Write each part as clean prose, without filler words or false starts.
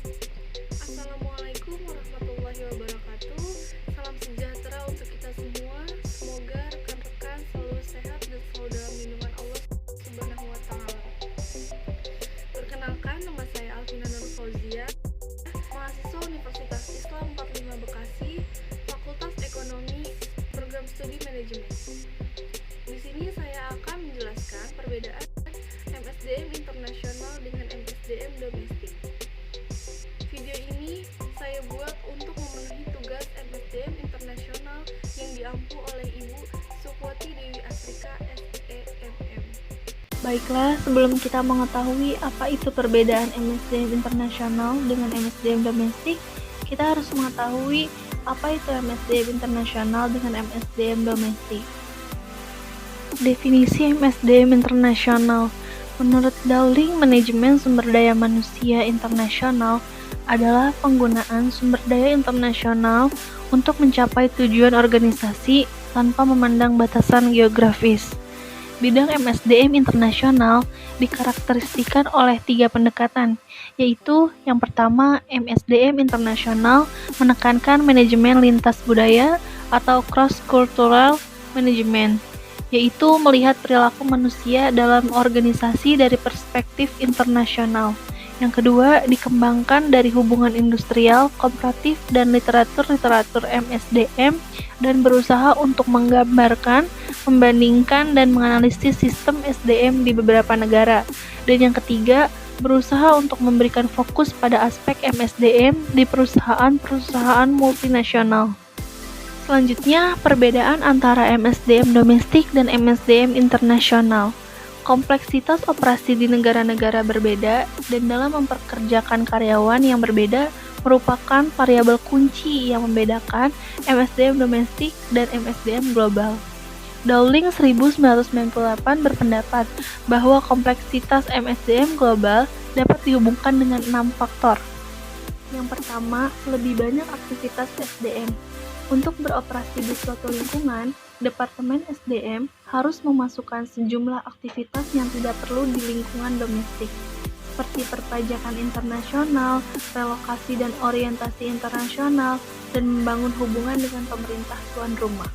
Assalamualaikum warahmatullahi wabarakatuh. Salam sejahtera untuk kita semua. Semoga rekan-rekan selalu sehat dan selalu dalam lindungan Allah Subhanahu wa taala. Perkenalkan, nama saya Alvina Nur Fauzia, mahasiswa Universitas Islam 45 Bekasi, Fakultas Ekonomi, Program Studi Manajemen. Di sini saya akan menjelaskan perbedaan MSDM internasional dengan MSDM domestik. Video ini saya buat untuk memenuhi tugas MSDM internasional yang diampu oleh Ibu Sukwati Dewi Asrika SEMM. Baiklah, sebelum kita mengetahui apa itu perbedaan MSDM internasional dengan MSDM domestik, kita harus mengetahui apa itu MSDM internasional dengan MSDM domestik. Definisi MSDM internasional menurut Dowling Manajemen Sumber Daya Manusia Internasional adalah penggunaan sumber daya internasional untuk mencapai tujuan organisasi tanpa memandang batasan geografis. Bidang MSDM internasional dikarakteristikan oleh 3 pendekatan, yaitu yang pertama, MSDM internasional menekankan manajemen lintas budaya atau cross-cultural management, yaitu melihat perilaku manusia dalam organisasi dari perspektif internasional. Yang kedua, dikembangkan dari hubungan industrial, kooperatif, dan literatur MSDM dan berusaha untuk menggambarkan, membandingkan, dan menganalisis sistem SDM di beberapa negara. Dan yang ketiga, berusaha untuk memberikan fokus pada aspek MSDM di perusahaan-perusahaan multinasional. Selanjutnya, perbedaan antara MSDM domestik dan MSDM internasional. Kompleksitas operasi di negara-negara berbeda dan dalam memperkerjakan karyawan yang berbeda merupakan variabel kunci yang membedakan MSDM domestik dan MSDM global. Dowling 1998 berpendapat bahwa kompleksitas MSDM global dapat dihubungkan dengan 6 faktor. Yang pertama, lebih banyak aktivitas SDM. Untuk beroperasi di suatu lingkungan, Departemen SDM harus memasukkan sejumlah aktivitas yang tidak perlu di lingkungan domestik, seperti perpajakan internasional, relokasi dan orientasi internasional, dan membangun hubungan dengan pemerintah tuan rumah.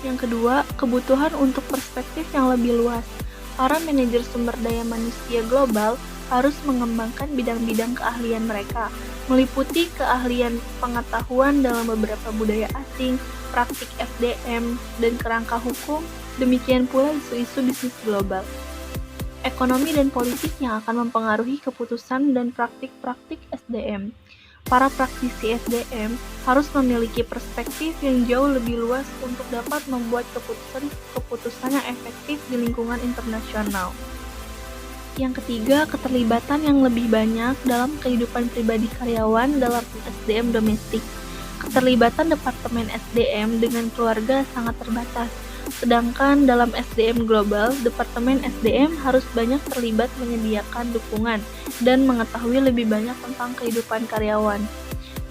Yang kedua, kebutuhan untuk perspektif yang lebih luas. Para manajer sumber daya manusia global harus mengembangkan bidang-bidang keahlian mereka, meliputi keahlian pengetahuan dalam beberapa budaya asing, praktik SDM, dan kerangka hukum, demikian pula isu-isu bisnis global. Ekonomi dan politik yang akan mempengaruhi keputusan dan praktik-praktik SDM. Para praktisi SDM harus memiliki perspektif yang jauh lebih luas untuk dapat membuat keputusan yang efektif di lingkungan internasional. Yang ketiga, keterlibatan yang lebih banyak dalam kehidupan pribadi karyawan dalam SDM domestik. Keterlibatan Departemen SDM dengan keluarga sangat terbatas, sedangkan dalam SDM global, Departemen SDM harus banyak terlibat menyediakan dukungan dan mengetahui lebih banyak tentang kehidupan karyawan.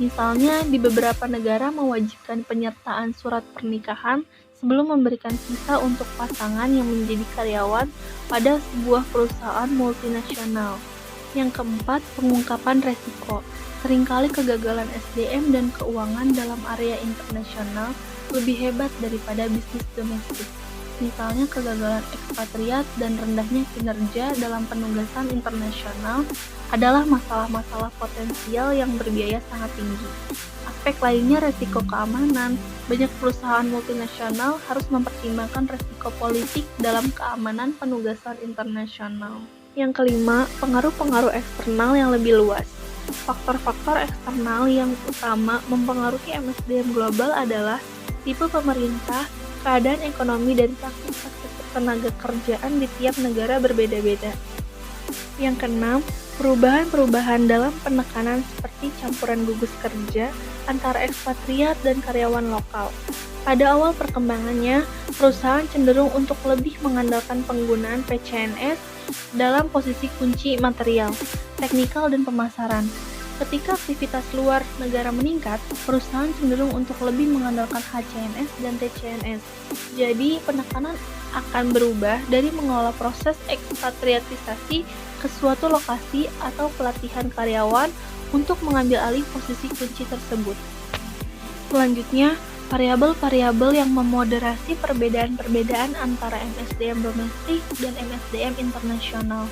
Misalnya, di beberapa negara mewajibkan penyertaan surat pernikahan sebelum memberikan visa untuk pasangan yang menjadi karyawan pada sebuah perusahaan multinasional. Yang keempat, pengungkapan resiko. Seringkali kegagalan SDM dan keuangan dalam area internasional lebih hebat daripada bisnis domestik. Misalnya kegagalan ekspatriat dan rendahnya kinerja dalam penugasan internasional adalah masalah-masalah potensial yang berbiaya sangat tinggi. Aspek lainnya resiko keamanan. Banyak perusahaan multinasional harus mempertimbangkan resiko politik dalam keamanan penugasan internasional. Yang kelima, pengaruh-pengaruh eksternal yang lebih luas. Faktor-faktor eksternal yang utama mempengaruhi MSDM global adalah tipe pemerintah, keadaan ekonomi, dan praktik-praktik tenaga kerjaan di tiap negara berbeda-beda. Yang keenam, perubahan-perubahan dalam penekanan seperti campuran gugus kerja antara ekspatriat dan karyawan lokal. Pada awal perkembangannya, perusahaan cenderung untuk lebih mengandalkan penggunaan PCNS dalam posisi kunci material, teknikal, dan pemasaran. Ketika aktivitas luar negara meningkat, perusahaan cenderung untuk lebih mengandalkan HCNS dan TCNS. Jadi, penekanan akan berubah dari mengelola proses ekspatriatisasi ke suatu lokasi atau pelatihan karyawan untuk mengambil alih posisi kunci tersebut. Selanjutnya, variabel-variabel yang memoderasi perbedaan-perbedaan antara MSDM domestik dan MSDM internasional.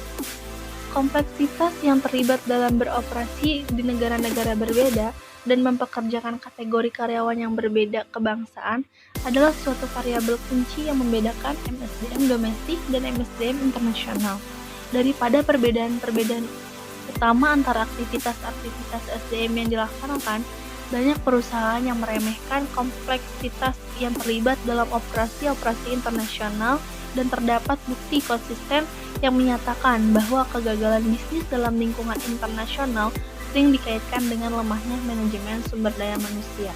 Kompleksitas yang terlibat dalam beroperasi di negara-negara berbeda dan mempekerjakan kategori karyawan yang berbeda kebangsaan adalah suatu variabel kunci yang membedakan MSDM domestik dan MSDM internasional. Daripada perbedaan-perbedaan utama antara aktivitas-aktivitas SDM yang dilaksanakan, banyak perusahaan yang meremehkan kompleksitas yang terlibat dalam operasi-operasi internasional dan terdapat bukti konsisten yang menyatakan bahwa kegagalan bisnis dalam lingkungan internasional sering dikaitkan dengan lemahnya manajemen sumber daya manusia.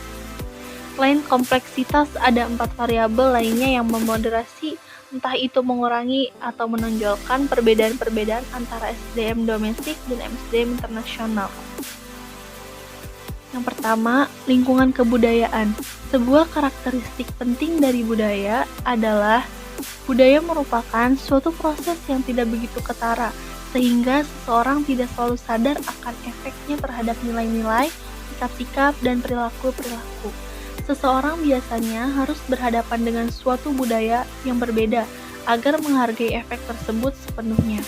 Selain kompleksitas, ada 4 variabel lainnya yang memoderasi, entah itu mengurangi atau menonjolkan perbedaan-perbedaan antara SDM domestik dan MSDM internasional. Yang pertama, lingkungan kebudayaan. Sebuah karakteristik penting dari budaya adalah budaya merupakan suatu proses yang tidak begitu ketara, sehingga seseorang tidak selalu sadar akan efeknya terhadap nilai-nilai, sikap-sikap, dan perilaku-perilaku. Seseorang biasanya harus berhadapan dengan suatu budaya yang berbeda agar menghargai efek tersebut sepenuhnya.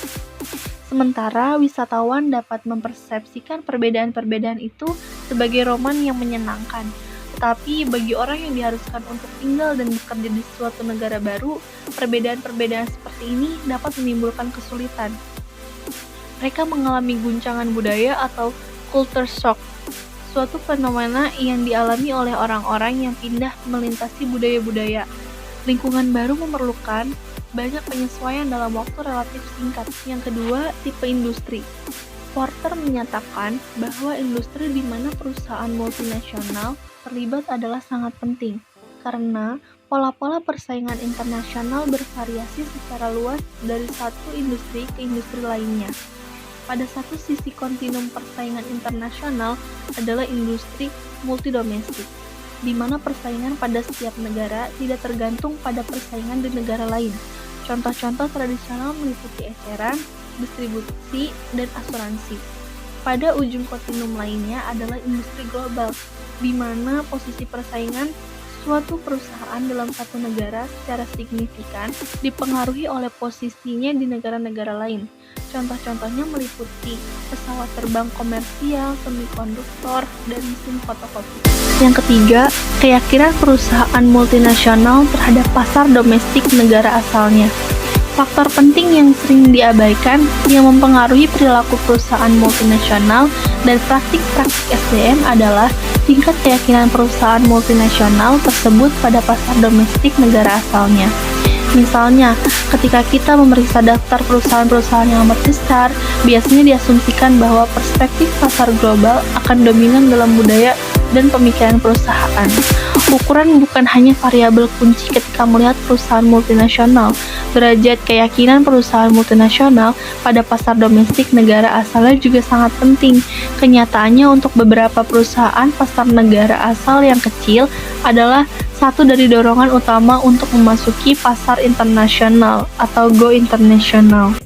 Sementara wisatawan dapat mempersepsikan perbedaan-perbedaan itu sebagai roman yang menyenangkan. Tetapi bagi orang yang diharuskan untuk tinggal dan bekerja di suatu negara baru, perbedaan-perbedaan seperti ini dapat menimbulkan kesulitan. Mereka mengalami guncangan budaya atau culture shock, suatu fenomena yang dialami oleh orang-orang yang pindah melintasi budaya-budaya. Lingkungan baru memerlukan banyak penyesuaian dalam waktu relatif singkat. Yang kedua, tipe industri. Porter menyatakan bahwa industri di mana perusahaan multinasional terlibat adalah sangat penting, karena pola-pola persaingan internasional bervariasi secara luas dari satu industri ke industri lainnya. Pada satu sisi kontinum persaingan internasional adalah industri multidomestik, di mana persaingan pada setiap negara tidak tergantung pada persaingan di negara lain. Contoh-contoh tradisional meliputi eceran, distribusi, dan asuransi. Pada ujung kontinum lainnya adalah industri global, di mana posisi persaingan suatu perusahaan dalam satu negara secara signifikan dipengaruhi oleh posisinya di negara-negara lain. Contoh-contohnya meliputi pesawat terbang komersial, semikonduktor, dan mesin fotokopi. Yang ketiga, keyakinan perusahaan multinasional terhadap pasar domestik negara asalnya. Faktor penting yang sering diabaikan yang mempengaruhi perilaku perusahaan multinasional dan praktik-praktik SDM adalah tingkat keyakinan perusahaan multinasional tersebut pada pasar domestik negara asalnya. Misalnya, ketika kita memeriksa daftar perusahaan-perusahaan yang amat besar, biasanya diasumsikan bahwa perspektif pasar global akan dominan dalam budaya dan pemikiran perusahaan. Ukuran bukan hanya variabel kunci ketika melihat perusahaan multinasional. Derajat keyakinan perusahaan multinasional pada pasar domestik negara asalnya juga sangat penting. Kenyataannya untuk beberapa perusahaan pasar negara asal yang kecil adalah satu dari dorongan utama untuk memasuki pasar internasional atau go international.